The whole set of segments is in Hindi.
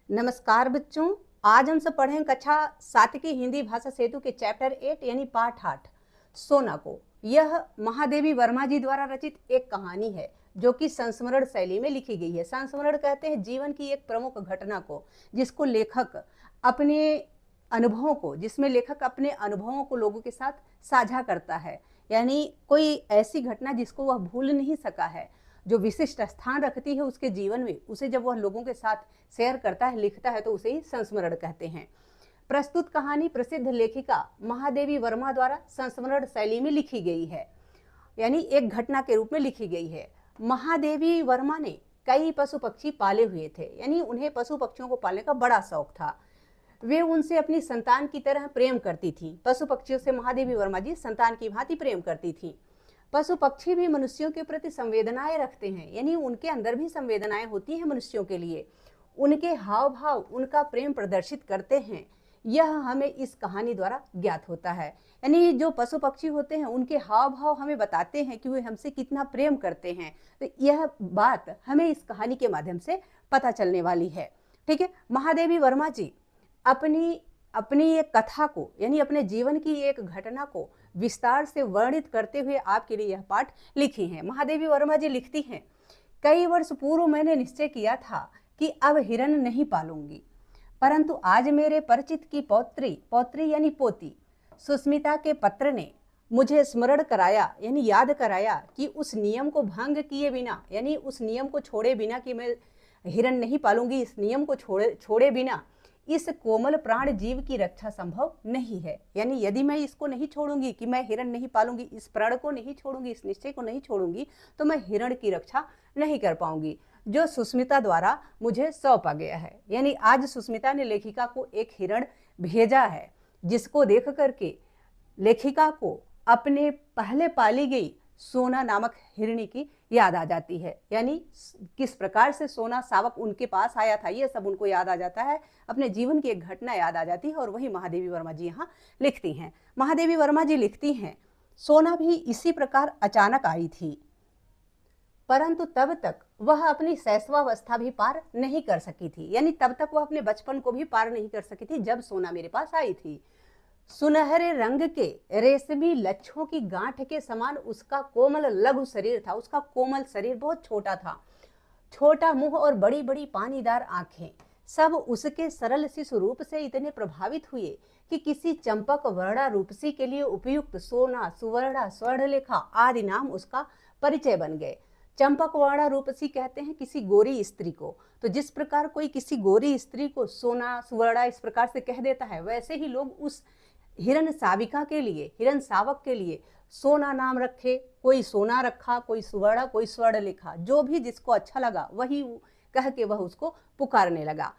नमस्कार बच्चों। आज हम सब पढ़ें कक्षा 7 की हिंदी भाषा सेतु के चैप्टर 8 यानी पाठ 8 सोना को। यह महादेवी वर्मा जी द्वारा रचित एक कहानी है जो कि संस्मरण शैली में लिखी गई है। संस्मरण कहते हैं जीवन की एक प्रमुख घटना को जिसको लेखक अपने जिसमें लेखक अपने अनुभवों को लोगों के साथ साझा करता है, यानी कोई ऐसी घटना जिसको वह भूल नहीं सका है, जो विशिष्ट स्थान रखती है उसके जीवन में, उसे जब वह लोगों के साथ शेयर करता है, लिखता है, तो उसे ही संस्मरण कहते हैं। प्रस्तुत कहानी प्रसिद्ध लेखिका महादेवी वर्मा द्वारा संस्मरण शैली में लिखी गई है, यानी एक घटना के रूप में लिखी गई है। महादेवी वर्मा ने कई पशु पक्षी पाले हुए थे, यानी उन्हें पशु पक्षियों को पालने का बड़ा शौक था। वे उनसे अपनी संतान की तरह प्रेम करती थी। पशु पक्षियों से महादेवी वर्मा जी संतान की भांति प्रेम करती थी। पशु पक्षी भी मनुष्यों के प्रति संवेदनाएं रखते हैं, यानी उनके अंदर भी संवेदनाएं होती हैं मनुष्यों के लिए। उनके हाव भाव उनका प्रेम प्रदर्शित करते हैं, यह हमें इस कहानी द्वारा ज्ञात होता है। यानी जो पशु पक्षी होते हैं उनके हाव भाव हमें बताते हैं कि वे हमसे कितना प्रेम करते हैं। तो यह बात हमें इस कहानी के माध्यम से पता चलने वाली है। ठीक है, महादेवी वर्मा जी अपनी एक कथा को, यानी अपने जीवन की एक घटना को विस्तार से वर्णित करते हुए आपके लिए यह पाठ लिखी हैं। महादेवी वर्मा जी लिखती हैं, कई वर्ष पूर्व मैंने निश्चय किया था कि अब हिरण नहीं पालूंगी, परंतु आज मेरे परिचित की पौत्री यानी पोती सुस्मिता के पत्र ने मुझे स्मरण कराया, यानी याद कराया कि उस नियम को भंग किए बिना, यानी उस नियम को छोड़े बिना कि मैं हिरण नहीं पालूंगी, इस नियम को छोड़े बिना इस कोमल प्राण जीव की रक्षा संभव नहीं है। यानी यदि मैं इसको नहीं छोड़ूंगी कि मैं हिरण नहीं पालूंगी, इस प्रण को नहीं छोड़ूंगी, इस निश्चय को नहीं छोड़ूंगी, तो मैं हिरण की रक्षा नहीं कर पाऊंगी, जो सुस्मिता द्वारा मुझे सौंपा गया है। यानी आज सुस्मिता ने लेखिका को एक हिरण भेजा है, जिसको देख करके लेखिका को अपने पहले पाली गई सोना नामक हिरणी की याद आ जाती है। यानी किस प्रकार से सोना सावक उनके पास आया था, यह सब उनको याद आ जाता है, अपने जीवन की एक घटना याद आ जाती है, और वही महादेवी वर्मा जी यहाँ लिखती हैं। महादेवी वर्मा जी लिखती हैं, सोना भी इसी प्रकार अचानक आई थी, परंतु तब तक वह अपनी शैशवावस्था भी पार नहीं कर सकी थी। यानी तब तक वह अपने बचपन को भी पार नहीं कर सकी थी जब सोना मेरे पास आई थी। सुनहरे रंग के रेशमी लच्छों की गांठ के समान उसका कोमल लघु शरीर था। उसका कोमल शरीर बहुत छोटा था, छोटा मुंह और बड़ी बड़ी पानीदार आंखें, सब उसके सरल शिशु रूप से इतने प्रभावित हुए कि किसी चंपक वर्णा रूपसी के लिए उपयुक्त सोना, सुवर्णा, स्वर्णलेखा आदि नाम उसका परिचय बन गए। चंपक वर्णा रूपसी कहते हैं किसी गोरी स्त्री को। तो जिस प्रकार कोई किसी गोरी स्त्री को सोना, सुवर्णा इस प्रकार से कह देता है, वैसे ही लोग उस हिरण साविका के लिए, हिरण सावक के लिए सोना नाम रखे। कोई सोना रखा, कोई सुवर्ण, कोई स्वर्ण लिखा, जो भी जिसको अच्छा लगा वही कह के वह उसको पुकारने लगा।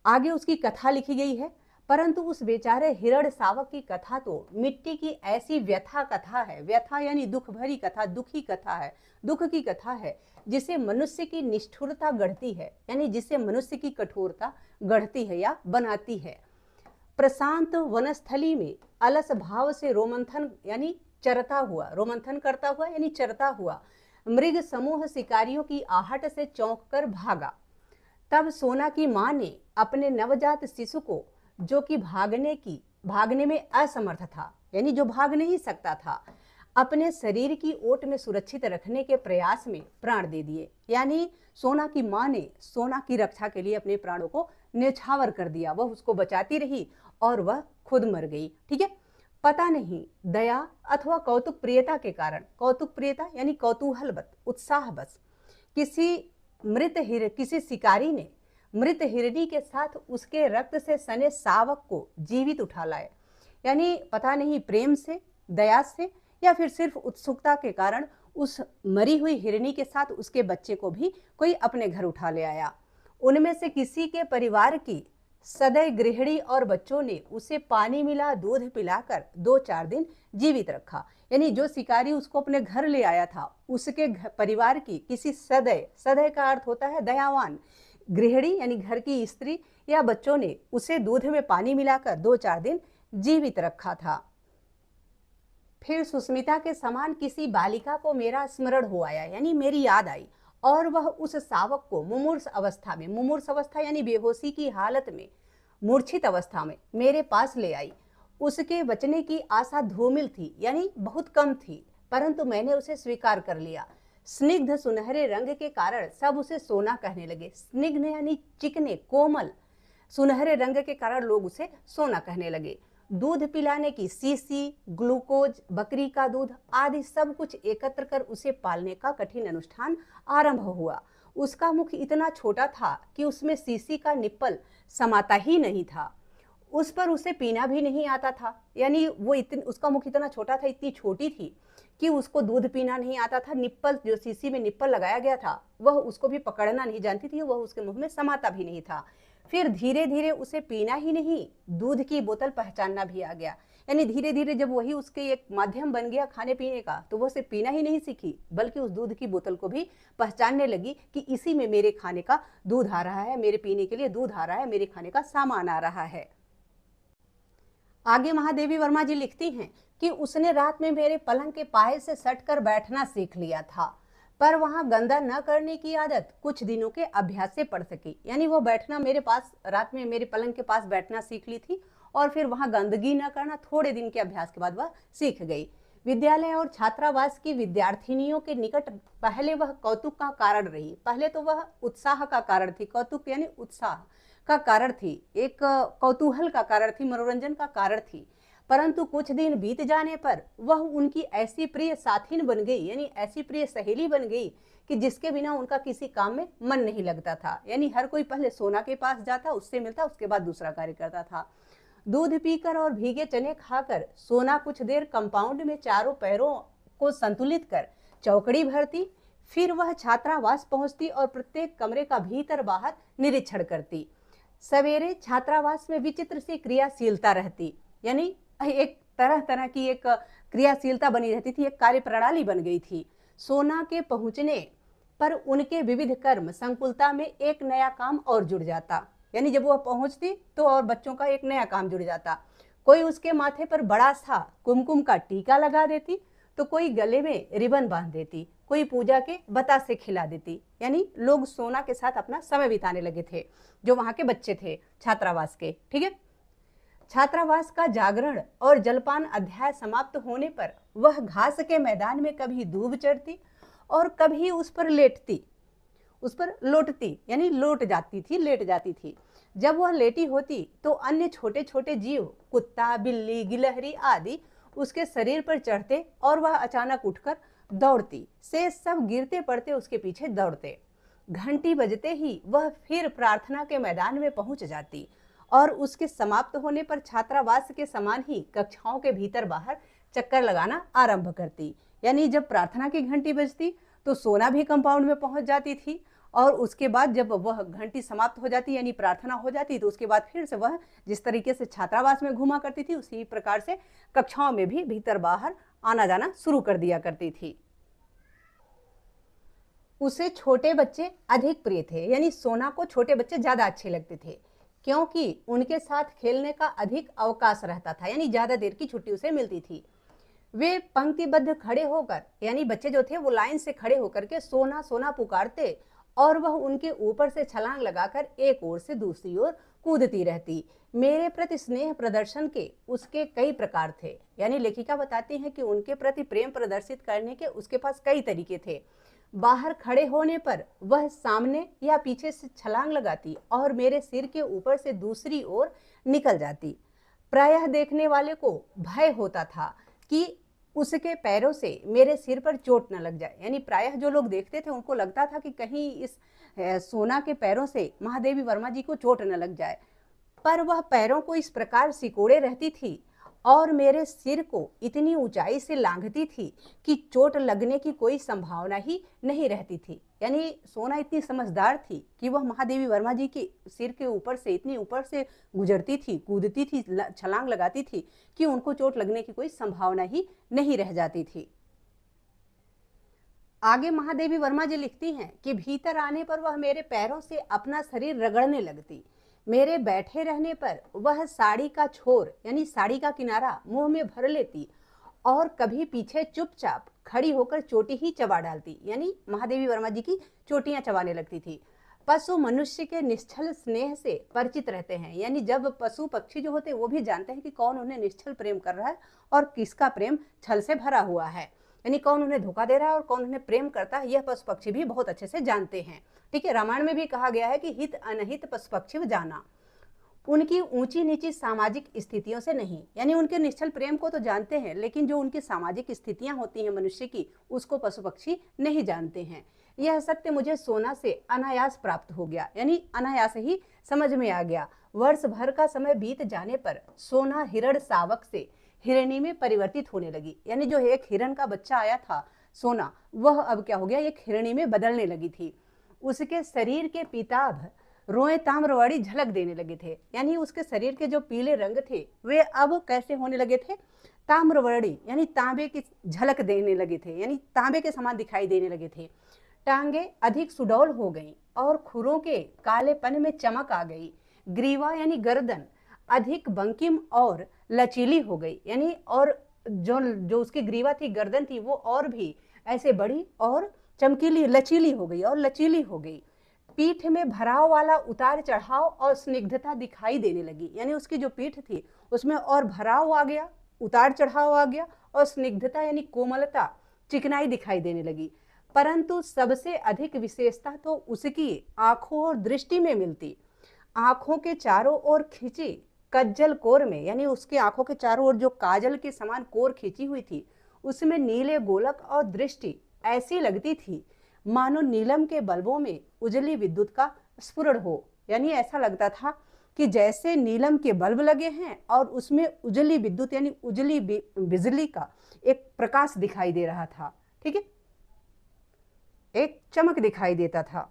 आगे उसकी कथा लिखी गई है, परंतु उस बेचारे हिरण सावक की कथा तो मिट्टी की ऐसी व्यथा कथा है। व्यथा यानी दुख भरी कथा, दुखी कथा है, दुख की कथा है, जिसे मनुष्य की निष्ठुरता गढ़ती है, यानी जिसे मनुष्य की कठोरता गढ़ती है या बनाती है। प्रशांत वनस्थली में अलस भाव से रोमंथन यानी चरता हुआ, रोमंथन करता हुआ यानी चरता हुआ मृग समूह शिकारियों की आहट से चौंक कर भागा। तब सोना की मां ने अपने नवजात शिशु को, जो कि भागने में असमर्थ था, यानी जो भाग नहीं सकता था, अपने शरीर की ओट में सुरक्षित रखने के प्रयास में प्राण दे दिए। यानी सोना की मां ने सोना की रक्षा के लिए अपने प्राणों को न्यौछावर कर दिया। वह उसको बचाती रही और वह खुद मर गई। ठीक है, पता नहीं दया अथवा कौतुक प्रियता के कारण, कौतुक प्रियता यानी कौतूहलवश, उत्साहवश किसी शिकारी ने मृत हिरणी के साथ उसके रक्त से सने शावक को जीवित उठा लाए। यानी पता नहीं प्रेम से, दया से, या फिर सिर्फ उत्सुकता के कारण उस मरी हुई हिरणी के साथ उसके बच्चे को भी कोई अपने घर उठा ले आया। उनमें से किसी के परिवार की सदै गृहिणी और बच्चों ने उसे पानी मिला दूध पिलाकर 2-4 दिन जीवित रखा। यानी जो शिकारी उसको अपने घर ले आया था, उसके परिवार की किसी सदै का अर्थ होता है दयावान, गृहिणी यानी घर की स्त्री या बच्चों ने उसे दूध में पानी मिलाकर 2-4 दिन जीवित रखा था। फिर सुस्मिता के समान किसी बालिका को मेरा स्मरण हो आया, यानी मेरी याद आई, और वह उस शावक को मुमूर्ष अवस्था यानी बेहोशी की हालत में, मूर्छित अवस्था में मेरे पास ले आई। उसके बचने की आशा धूमिल थी, यानी बहुत कम थी, परंतु मैंने उसे स्वीकार कर लिया। स्निग्ध सुनहरे रंग के कारण सब उसे सोना कहने लगे। स्निग्ध यानी चिकने, कोमल, सुनहरे रंग के कारण लोग उसे सोना कहने लगे। दूध पिलाने की शीशी, ग्लूकोज, बकरी का दूध आदि सब कुछ एकत्र कर उसे पालने का कठिन अनुष्ठान आरंभ हुआ। उसका मुख इतना छोटा था कि उसमें शीशी का निप्पल समाता ही नहीं था। उस पर उसे पीना भी नहीं आता था, यानी उसका मुख इतना छोटा था, इतनी छोटी थी कि उसको दूध पीना नहीं आता था। निप्पल, जो शीशी में निप्पल लगाया गया था, वह उसको भी पकड़ना नहीं जानती थी, वह उसके मुंह में समाता भी नहीं था। फिर धीरे धीरे उसे पीना ही नहीं, दूध की बोतल पहचानना भी आ गया। यानी धीरे धीरे जब वही उसके एक माध्यम बन गया खाने पीने का, तो वह सिर्फ पीना ही नहीं सीखी, बल्कि उस दूध की बोतल को भी पहचानने लगी कि इसी में मेरे खाने का दूध आ रहा है, मेरे पीने के लिए दूध आ रहा है, मेरे खाने का सामान आ रहा है। आगे महादेवी वर्मा जी लिखती हैं कि उसने रात में मेरे पलंग के पाए से सटकर बैठना सीख लिया था, पर वहां गंदा न करने की आदत कुछ दिनों के अभ्यास से पड़ सकी। यानी वो बैठना मेरे पास, रात में मेरे पलंग के पास बैठना सीख ली थी, और फिर वहां गंदगी न करना थोड़े दिन के अभ्यास के बाद वह सीख गई। विद्यालय और छात्रावास की विद्यार्थिनियों के निकट पहले वह कौतुक का कारण रही। पहले तो वह उत्साह का कारण थी, कौतुक यानी उत्साह का कारण थी, एक कौतूहल का कारण थी, मनोरंजन का कारण थी। परंतु कुछ दिन बीत जाने पर वह उनकी ऐसी प्रिय साथिन बन गई, यानी ऐसी प्रिय सहेली बन गई कि जिसके बिना उनका किसी काम में मन नहीं लगता था। यानी हर कोई पहले सोना के पास जाता, उससे मिलता, उसके बाद दूसरा कार्य करता था। दूध पीकर और भीगे चने खाकर सोना कुछ देर कंपाउंड में चारों पैरों को संतुलित कर चौकड़ी भरती, फिर वह छात्रावास पहुंचती और प्रत्येक कमरे का भीतर बाहर निरीक्षण करती। सवेरे छात्रावास में विचित्र सी क्रियाशीलता रहती, यानी एक तरह तरह की एक क्रियाशीलता बनी रहती थी, एक कार्य प्रणाली बन गई थी। सोना के पहुंचने पर उनके विविध कर्म संकुलता में एक नया काम और जुड़ जाता। यानी जब वह पहुंचती तो और बच्चों का एक नया काम जुड़ जाता। कोई उसके माथे पर बड़ा सा कुमकुम का टीका लगा देती, तो कोई गले में रिबन बांध देती, कोई पूजा के बतासे खिला देती। यानी लोग सोना के साथ अपना समय बिताने लगे थे, जो वहां के बच्चे थे छात्रावास के। ठीक है। छात्रावास का जागरण और जलपान अध्याय समाप्त होने पर वह घास के मैदान में कभी दूब चढ़ती और कभी उस पर लोटती, यानी लेट जाती थी। जब वह लेटी होती तो अन्य छोटे छोटे जीव, कुत्ता, बिल्ली, गिलहरी आदि उसके शरीर पर चढ़ते और वह अचानक उठकर दौड़ती। से सब गिरते पड़ते उसके पीछे दौड़ते। घंटी बजते ही वह फिर प्रार्थना के मैदान में पहुंच जाती और उसके समाप्त होने पर छात्रावास के समान ही कक्षाओं के भीतर बाहर चक्कर लगाना आरंभ करती। यानी जब प्रार्थना की घंटी बजती तो सोना भी कंपाउंड में पहुंच जाती थी, और उसके बाद जब वह घंटी समाप्त हो जाती, यानी प्रार्थना हो जाती, तो उसके बाद फिर से वह जिस तरीके से छात्रावास में घूमा करती थी, उसी प्रकार से कक्षाओं में भी भीतर बाहर आना जाना शुरू कर दिया करती थी। उसे छोटे बच्चे अधिक प्रिय थे, यानी सोना को छोटे बच्चे ज्यादा अच्छे लगते थे, क्योंकि उनके साथ खेलने का अधिक अवकाश रहता था, यानी ज्यादा देर की छुट्टी उसे मिलती थी। वे पंक्तिबद्ध खड़े होकर, यानी बच्चे जो थे वो लाइन से खड़े होकर के सोना सोना पुकारते, और वह उनके ऊपर से छलांग लगाकर एक ओर से दूसरी ओर कूदती रहती। मेरे प्रति स्नेह प्रदर्शन के उसके कई प्रकार थे, यानी लेखिका बताती हैं कि उनके प्रति प्रेम प्रदर्शित करने के उसके पास कई तरीके थे। बाहर खड़े होने पर वह सामने या पीछे से छलांग लगाती और मेरे सिर के ऊपर से दूसरी ओर निकल जाती। प्रायः देखने वाले को भय होता था कि उसके पैरों से मेरे सिर पर चोट न लग जाए, यानी प्रायः जो लोग देखते थे उनको लगता था कि कहीं इस सोना के पैरों से महादेवी वर्मा जी को चोट न लग जाए। पर वह पैरों को इस प्रकार सिकोड़े रहती थी और मेरे सिर को इतनी ऊंचाई से लांघती थी कि चोट लगने की कोई संभावना ही नहीं रहती थी। यानी सोना इतनी समझदार थी कि वह महादेवी वर्मा जी के सिर के ऊपर से इतनी ऊपर से गुजरती थी, कूदती थी, छलांग लगाती थी कि उनको चोट लगने की कोई संभावना ही नहीं रह जाती थी। आगे महादेवी वर्मा जी लिखती हैं कि भीतर आने पर वह मेरे पैरों से अपना शरीर रगड़ने लगती। मेरे बैठे रहने पर वह साड़ी का छोर, यानी साड़ी का किनारा मुंह में भर लेती और कभी पीछे चुपचाप, खड़ी होकर चोटी ही चबा डालती, यानी महादेवी वर्मा जी की चोटियां चबाने लगती थी। पशु मनुष्य के निश्चल स्नेह से परिचित रहते हैं, यानी जब पशु पक्षी जो होते हैं वो भी जानते हैं कि कौन उन्हें निश्चल प्रेम कर रहा है और किसका प्रेम छल से भरा हुआ है, यानी कौन उन्हें धोखा दे रहा है और कौन उन्हें प्रेम करता है, यह पशु पक्षी भी बहुत अच्छे से जानते हैं। ठीक है, रामायण में भी कहा गया है कि हित अनहित पशु पक्षी जाना। उनकी ऊंची नीची सामाजिक स्थितियों से नहीं, यानी उनके निश्चल प्रेम को तो जानते हैं, लेकिन जो उनकी सामाजिक स्थितियां होती हैं मनुष्य की, उसको पशु पक्षी नहीं जानते हैं। यह सत्य मुझे सोना से अनायास प्राप्त हो गया, यानी अनायास ही समझ में आ गया। वर्ष भर का समय बीत जाने पर सोना हिरण शावक से हिरणी में परिवर्तित होने लगी, यानी जो एक हिरण का बच्चा आया था सोना, वह अब क्या हो गया, एक हिरणी में बदलने लगी थी। उसके शरीर के पीताभ रोए ताम्रवर्णी झलक देने लगे थे, यानी उसके शरीर के जो पीले रंग थे वे अब कैसे होने लगे थे, ताम्रवर्णी, यानी तांबे की झलक देने लगे थे, यानी तांबे के समान दिखाई देने लगे थे। टांगे अधिक सुडौल हो गई और खुरों के कालेपन में चमक आ गई। ग्रीवा यानी गर्दन अधिक बंकिम और लचीली हो गई, यानी और जो उसकी ग्रीवा थी, गर्दन थी, वो और भी ऐसे बड़ी और चमकीली लचीली हो गई और लचीली हो गई। पीठ में भराव वाला उतार चढ़ाव और स्निग्धता दिखाई देने लगी, यानी उसकी जो पीठ थी उसमें और भराव आ गया, उतार चढ़ाव आ गया और स्निग्धता यानी कोमलता, चिकनाई दिखाई देने लगी। परंतु सबसे अधिक विशेषता तो उसकी आंखों और दृष्टि में मिलती। आंखों के चारों ओर खींची कज्जल कोर में, यानी उसकी आंखों के चारों ओर जो काजल के समान कोर खींची हुई थी, उसमें नीले गोलक और दृष्टि ऐसी लगती थी मानो नीलम के बल्बों में उजली विद्युत का स्फुरण हो, यानी ऐसा लगता था कि जैसे नीलम के बल्ब लगे हैं और उसमें उजली विद्युत यानी उजली बिजली का एक प्रकाश दिखाई दे रहा था। ठीक है, एक चमक दिखाई देता था।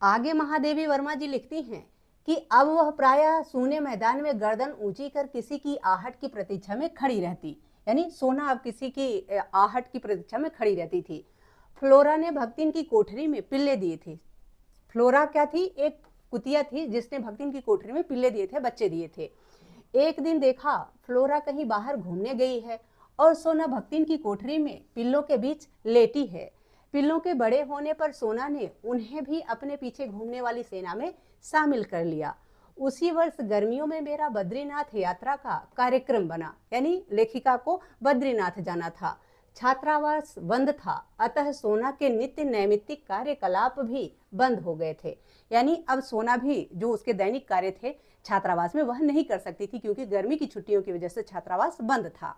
आगे महादेवी वर्मा जी लिखती हैं कि अब वह प्रायः सूने मैदान में गर्दन ऊंची कर किसी की आहट की प्रतीक्षा में खड़ी रहती, यानी सोना अब किसी की आहट की प्रतीक्षा में खड़ी रहती थी। फ्लोरा ने भक्तिन की कोठरी में पिल्ले दिए थे। फ्लोरा क्या थी, एक कुतिया थी जिसने भक्तिन की कोठरी में पिल्ले दिए थे, बच्चे दिए थे। एक दिन देखा फ्लोरा कहीं बाहर घूमने गई है और सोना भक्तिन की कोठरी में पिल्लों के बीच लेटी है। पिल्लों के बड़े होने पर सोना ने उन्हें भी अपने पीछे घूमने वाली सेना में शामिल कर लिया। उसी वर्ष गर्मियों में मेरा बद्रीनाथ यात्रा का कार्यक्रम बना, यानी लेखिका को बद्रीनाथ जाना था। छात्रावास बंद था, अतः सोना के नित्य नैमित्तिक कार्यकलाप भी बंद हो गए थे, यानी अब सोना भी जो उसके दैनिक कार्य थे छात्रावास में वह नहीं कर सकती थी, क्योंकि गर्मी की छुट्टियों की वजह से छात्रावास बंद था।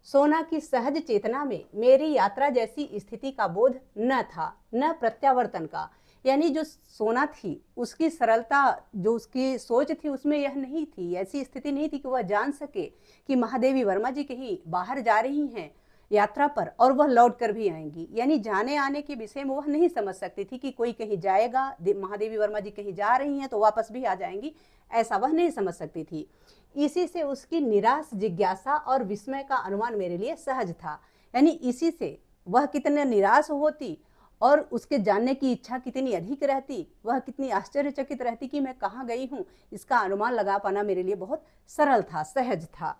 सोना की सहज चेतना में मेरी यात्रा जैसी स्थिति का बोध न था, न प्रत्यावर्तन का, यानी जो सोना थी उसकी सरलता, जो उसकी सोच थी उसमें यह नहीं थी, ऐसी स्थिति नहीं थी कि वह जान सके कि महादेवी वर्मा जी कहीं बाहर जा रही हैं यात्रा पर और वह लौट कर भी आएंगी, यानी जाने आने के विषय में वह नहीं समझ सकती थी कि कोई कहीं जाएगा, महादेवी वर्मा जी कहीं जा रही हैं तो वापस भी आ जाएंगी, ऐसा वह नहीं समझ सकती थी। इसी से उसकी निराश जिज्ञासा और विस्मय का अनुमान मेरे लिए सहज था, यानी इसी से वह कितने निराश होती और उसके जानने की इच्छा कितनी अधिक रहती, वह कितनी आश्चर्यचकित रहती कि मैं कहाँ गई हूँ, इसका अनुमान लगा पाना मेरे लिए बहुत सरल था, सहज था।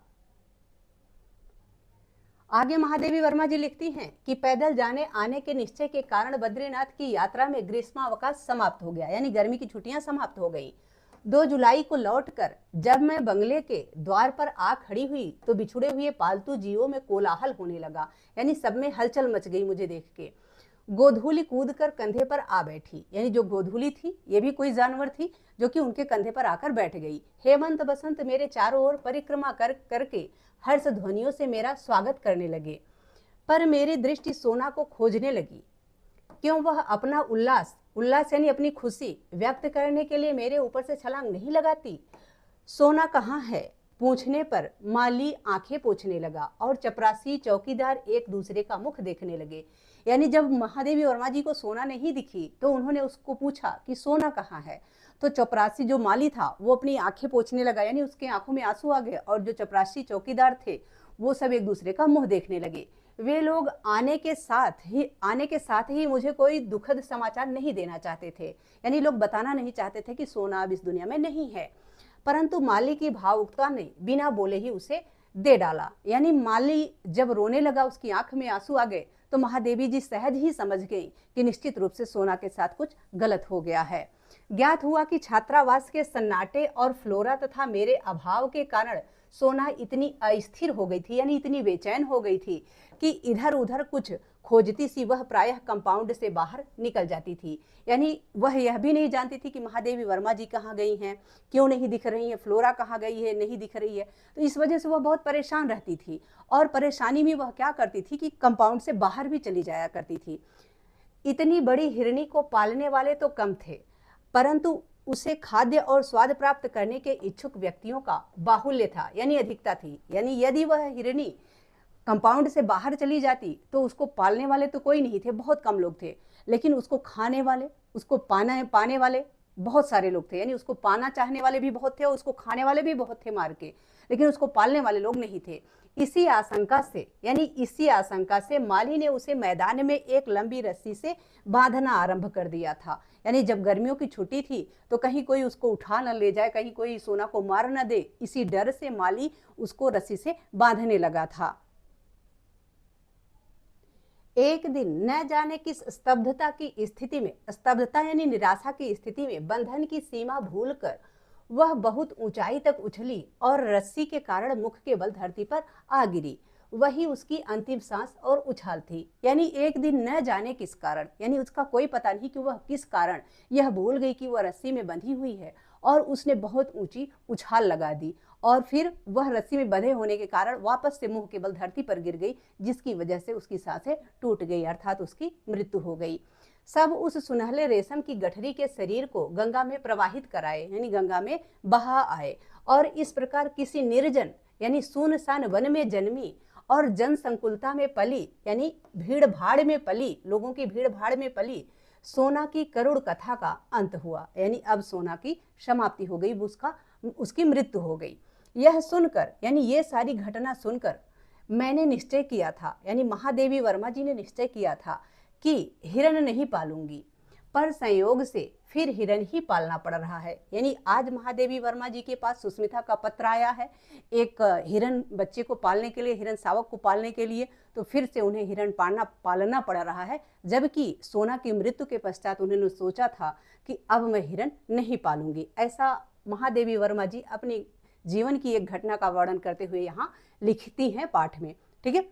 आगे महादेवी वर्मा जी लिखती हैं कि पैदल जाने आने के निश्चय के कारण बद्रीनाथ की यात्रा में ग्रीष्मावकाश समाप्त हो गया, यानी गर्मी की छुट्टियां समाप्त हो गई। 2 जुलाई को लौटकर जब मैं बंगले के द्वार पर आ खड़ी हुई तो बिछुड़े हुए पालतू जीवों में कोलाहल होने लगा, यानी सब में हलचल मच गई मुझे देख के। गोधूली कूद कर कंधे पर आ बैठी, यानी जो गोधूली थी ये भी कोई जानवर थी जो कि उनके कंधे पर आकर बैठ गई। हेमंत बसंत मेरे चारों ओर परिक्रमा करके हर्ष ध्वनियों से मेरा स्वागत करने लगे, पर मेरी दृष्टि सोना को खोजने लगी। क्यों वह अपना उल्लास यानी अपनी खुशी व्यक्त करने के लिए मेरे ऊपर से छलांग नहीं लगाती? सोना कहाँ है पूछने पर माली आंखें पोंछने लगा और चपरासी चौकीदार एक दूसरे का मुख देखने लगे, यानी जब महादेवी वर्मा जी को सोना नहीं दिखी तो उन्होंने उसको पूछा कि सोना कहाँ है, तो चपरासी जो माली था वो अपनी आंखें पोंछने लगा, यानी उसके आंखों में आंसू आ गए, और जो चपरासी चौकीदार थे वो सब एक दूसरे का मुंह देखने लगे। वे लोग आने के साथ ही मुझे कोई दुखद समाचार नहीं देना चाहते थे, यानी लोग बताना नहीं चाहते थे कि सोना अब इस दुनिया में नहीं है, परंतु माली की भावुकता ने बिना बोले ही उसे दे डाला। यानी माली जब रोने लगा, उसकी आंख में आंसू आ गए, तो महादेवी जी सहज ही समझ गई कि निश्चित रूप से सोना के साथ कुछ गलत हो गया है। ज्ञात हुआ कि छात्रावास के सन्नाटे और फ्लोरा तथा मेरे अभाव के कारण सोना इतनी अस्थिर हो गई थी, यानी इतनी बेचैन हो गई थी कि इधर उधर कुछ खोजती सी वह प्रायः कंपाउंड से बाहर निकल जाती थी। यानी वह यह भी नहीं जानती थी कि महादेवी वर्मा जी कहाँ गई हैं, क्यों नहीं दिख रही हैं, फ्लोरा कहाँ गई है, नहीं दिख रही है। तो इस वजह से वह बहुत परेशान रहती थी, और परेशानी में वह क्या करती थी कि कंपाउंड से बाहर भी चली जाया करती थी। इतनी बड़ी हिरणी को पालने वाले तो कम थे, परंतु उसे खाद्य और स्वाद प्राप्त करने के इच्छुक व्यक्तियों का बाहुल्य था, यानी अधिकता थी। यानी यदि वह हिरणी कंपाउंड से बाहर चली जाती तो उसको पालने वाले तो कोई नहीं थे, बहुत कम लोग थे, लेकिन उसको खाने वाले, उसको पाने वाले बहुत सारे लोग थे। यानी उसको पाना चाहने वाले भी बहुत थे और उसको खाने वाले भी बहुत थे मार के, लेकिन उसको पालने वाले लोग नहीं थे। इसी आशंका से माली ने उसे मैदान में एक लंबी रस्सी से बांधना आरंभ कर दिया था। यानी जब गर्मियों की छुट्टी थी तो कहीं कोई उसको उठा न ले जाए, कहीं कोई सोना को मार न दे, इसी डर से माली उसको रस्सी से बांधने लगा था। एक दिन न जाने किस स्तब्धता यानी निराशा की स्थिति में बंधन की सीमा भूलकर वह बहुत ऊंचाई तक उछली और रस्सी के कारण मुख के बल धरती पर आ गिरी। वही उसकी अंतिम सांस और उछाल थी। यानी एक दिन न जाने किस कारण, यानी उसका कोई पता नहीं कि वह किस कारण यह भूल गई कि वह रस्सी में बंधी हुई है, और उसने बहुत ऊंची उछाल लगा दी, और फिर वह रस्सी में बंधे होने के कारण वापस से मुंह के बल धरती पर गिर गई, जिसकी वजह से उसकी सांसें टूट गई, अर्थात उसकी मृत्यु हो गई। सब उस सुनहले रेशम की गठरी के शरीर को गंगा में प्रवाहित कराए, यानी गंगा में बहा आए, और इस प्रकार किसी निर्जन यानी सुनसान वन में जन्मी और जनसंकुलता में पली, यानी भीड़ भाड़ में पली, लोगों की भीड़ भाड़ में पली सोना की करुण कथा का अंत हुआ। यानी अब सोना की समाप्ति हो गई, उसकी मृत्यु हो गई। यह सुनकर, यानी ये सारी घटना सुनकर मैंने निश्चय किया था, यानी महादेवी वर्मा जी ने निश्चय किया था कि हिरण नहीं पालूंगी, पर संयोग से फिर हिरण ही पालना पड़ रहा है। यानी आज महादेवी वर्मा जी के पास सुस्मिता का पत्र आया है एक हिरण बच्चे को पालने के लिए, हिरण शावक को पालने के लिए, तो फिर से उन्हें हिरण पालना पड़ रहा है, जबकि सोना की मृत्यु के पश्चात उन्होंने सोचा था कि अब मैं हिरण नहीं पालूंगी। ऐसा महादेवी वर्मा जी अपनी जीवन की एक घटना का वर्णन करते हुए यहाँ लिखती हैं पाठ में। ठीक है।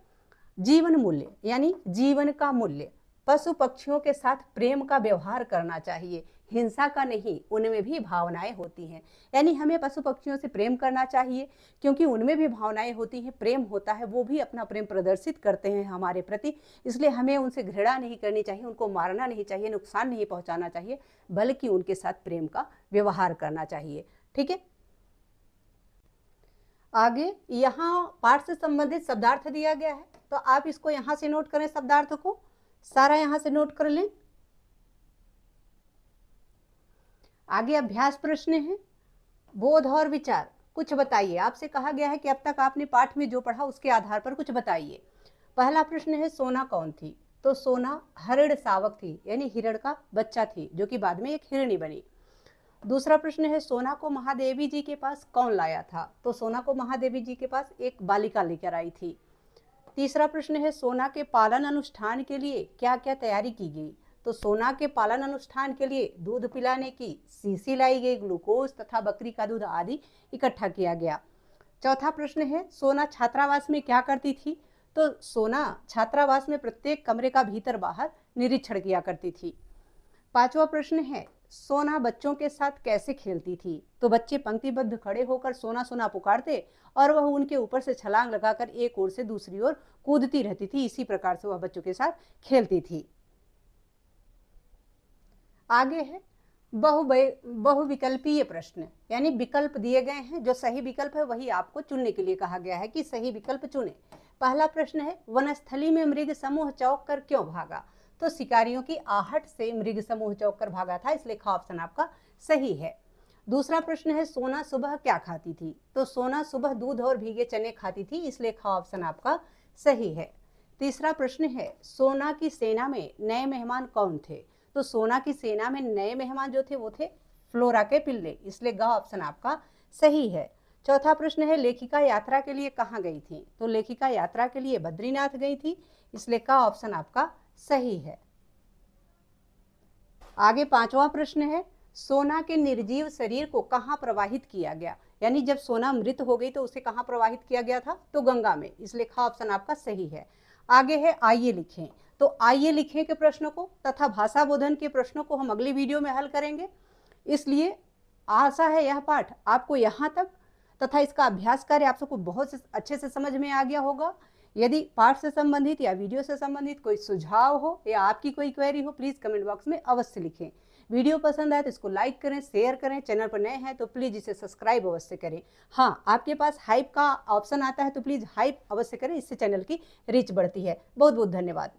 जीवन मूल्य, यानी जीवन का मूल्य, पशु पक्षियों के साथ प्रेम का व्यवहार करना चाहिए, हिंसा का नहीं, उनमें भी भावनाएं होती हैं। यानी हमें पशु पक्षियों से प्रेम करना चाहिए, क्योंकि उनमें भी भावनाएं होती हैं, प्रेम होता है, वो भी अपना प्रेम प्रदर्शित करते हैं हमारे प्रति, इसलिए हमें उनसे घृणा नहीं करनी चाहिए, उनको मारना नहीं चाहिए, नुकसान नहीं पहुंचाना चाहिए, बल्कि उनके साथ प्रेम का व्यवहार करना चाहिए। ठीक है। आगे यहाँ पाठ से संबंधित शब्दार्थ दिया गया है, तो आप इसको यहाँ से नोट करें, शब्दार्थ को सारा यहाँ से नोट कर लें। आगे अभ्यास प्रश्न है, बोध और विचार, कुछ बताइए। आपसे कहा गया है कि अब तक आपने पाठ में जो पढ़ा उसके आधार पर कुछ बताइए। पहला प्रश्न है, सोना कौन थी? तो सोना हरिण शावक थी, यानी हिरण का बच्चा थी, जो कि बाद में एक हिरणी बनी। दूसरा प्रश्न है, सोना को महादेवी जी के पास कौन लाया था? तो सोना को महादेवी जी के पास एक बालिका लेकर आई थी। तीसरा प्रश्न है, सोना के पालन अनुष्ठान के लिए क्या क्या तैयारी की गई? तो सोना के पालन अनुष्ठान के लिए दूध पिलाने की शीशी लाई गई, ग्लूकोज तथा बकरी का दूध आदि इकट्ठा किया गया। चौथा प्रश्न है, सोना छात्रावास में क्या करती थी? तो सोना छात्रावास में प्रत्येक कमरे का भीतर बाहर निरीक्षण किया करती थी। पांचवा प्रश्न है, सोना बच्चों के साथ कैसे खेलती थी? तो बच्चे पंक्तिबद्ध खड़े होकर सोना सोना पुकारते और वह उनके ऊपर से छलांग लगाकर एक ओर से दूसरी ओर कूदती रहती थी। इसी प्रकार से वह बच्चों के साथ खेलती थी। आगे है बहुविकल्पीय प्रश्न, यानी विकल्प दिए गए हैं, जो सही विकल्प है वही आपको चुनने के लिए कहा गया है कि सही विकल्प चुने। पहला प्रश्न है, वनस्थली में मृग समूह चौंक कर क्यों भागा? तो शिकारियों की आहट से मृग समूह चौंक कर भागा था, इसलिए ख ऑप्शन आपका सही है। दूसरा प्रश्न है, सोना सुबह क्या खाती थी? तो सोना सुबह दूध और भीगे चने खाती थी, इसलिए ख ऑप्शन आपका सही है। तीसरा प्रश्न है, सोना की सेना में नए मेहमान कौन थे? तो सोना की सेना में नए मेहमान जो थे वो थे फ्लोरा के पिल्ले, इसलिए ग ऑप्शन आपका सही है। चौथा प्रश्न है लेखिका यात्रा के लिए कहाँ गई थी? तो लेखिका यात्रा के लिए बद्रीनाथ गई थी, इसलिए का ऑप्शन आपका सही है। आगे पांचवा प्रश्न है सोना के निर्जीव शरीर को कहाँ प्रवाहित किया गया? यानी जब सोना मृत हो गई तो उसे कहाँ प्रवाहित किया गया था? तो गंगा में, इसलिए का ऑप्शन आपका सही है। आगे है आइए लिखें। तो आइए लिखें के प्रश्नों को तथा भाषा बोधन के प्रश्नों को हम अगली वीडियो में हल करेंगे, इसलिए आशा है यह पाठ आपको यहाँ तक तथा इसका अभ्यास कार्य आप सबको बहुत अच्छे से समझ में आ गया होगा। यदि पाठ से संबंधित या वीडियो से संबंधित कोई सुझाव हो या आपकी कोई क्वेरी हो, प्लीज़ कमेंट बॉक्स में अवश्य लिखें। वीडियो पसंद आए तो इसको लाइक करें, शेयर करें, चैनल पर नए हैं तो प्लीज़ इसे सब्सक्राइब अवश्य करें। हाँ, आपके पास हाइप का ऑप्शन आता है तो प्लीज़ हाइप अवश्य करें, इससे चैनल की रीच बढ़ती है। बहुत बहुत धन्यवाद।